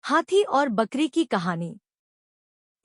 हाथी और बकरी की कहानी।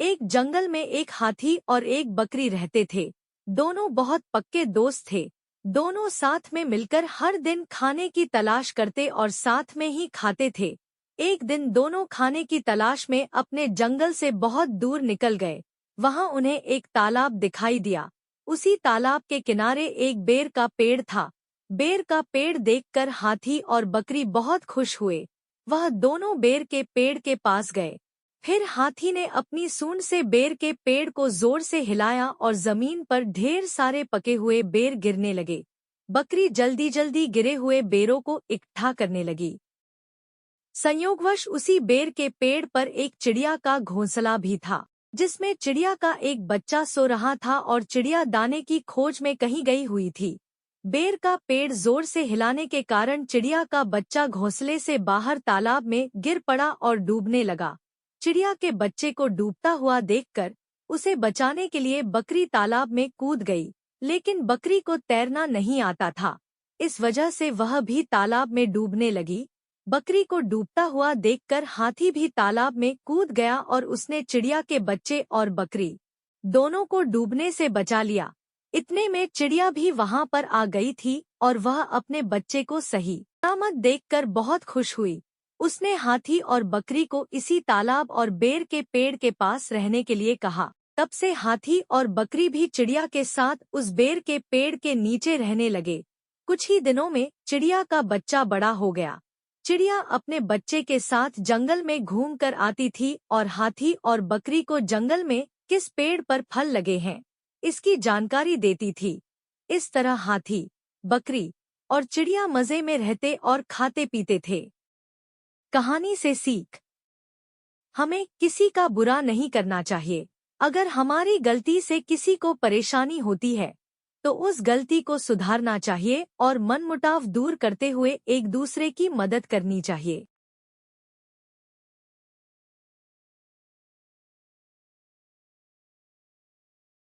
एक जंगल में एक हाथी और एक बकरी रहते थे। दोनों बहुत पक्के दोस्त थे। दोनों साथ में मिलकर हर दिन खाने की तलाश करते और साथ में ही खाते थे। एक दिन दोनों खाने की तलाश में अपने जंगल से बहुत दूर निकल गए। वहां उन्हें एक तालाब दिखाई दिया। उसी तालाब के किनारे एक बेर का पेड़ था। बेर का पेड़ देखकर हाथी और बकरी बहुत खुश हुए। वह दोनों बेर के पेड़ के पास गए। फिर हाथी ने अपनी सूंड से बेर के पेड़ को जोर से हिलाया और जमीन पर ढेर सारे पके हुए बेर गिरने लगे। बकरी जल्दी जल्दी गिरे हुए बेरों को इकट्ठा करने लगी। संयोगवश उसी बेर के पेड़ पर एक चिड़िया का घोंसला भी था, जिसमें चिड़िया का एक बच्चा सो रहा था और चिड़िया दाने की खोज में कहीं गई हुई थी। बेर का पेड़ जोर से हिलाने के कारण चिड़िया का बच्चा घोंसले से बाहर तालाब में गिर पड़ा और डूबने लगा। चिड़िया के बच्चे को डूबता हुआ देखकर उसे बचाने के लिए बकरी तालाब में कूद गई, लेकिन बकरी को तैरना नहीं आता था। इस वजह से वह भी तालाब में डूबने लगी। बकरी को डूबता हुआ देखकर हाथी भी तालाब में कूद गया और उसने चिड़िया के बच्चे और बकरी दोनों को डूबने से बचा लिया। इतने में चिड़िया भी वहां पर आ गई थी और वह अपने बच्चे को सही सलामत देखकर बहुत खुश हुई। उसने हाथी और बकरी को इसी तालाब और बेर के पेड़ के पास रहने के लिए कहा। तब से हाथी और बकरी भी चिड़िया के साथ उस बेर के पेड़ के नीचे रहने लगे। कुछ ही दिनों में चिड़िया का बच्चा बड़ा हो गया। चिड़िया अपने बच्चे के साथ जंगल में घूम कर आती थी और हाथी और बकरी को जंगल में किस पेड़ पर फल लगे हैं इसकी जानकारी देती थी। इस तरह हाथी, बकरी और चिड़िया मजे में रहते और खाते पीते थे। कहानी से सीख। हमें किसी का बुरा नहीं करना चाहिए। अगर हमारी गलती से किसी को परेशानी होती है तो उस गलती को सुधारना चाहिए और मनमुटाव दूर करते हुए एक दूसरे की मदद करनी चाहिए।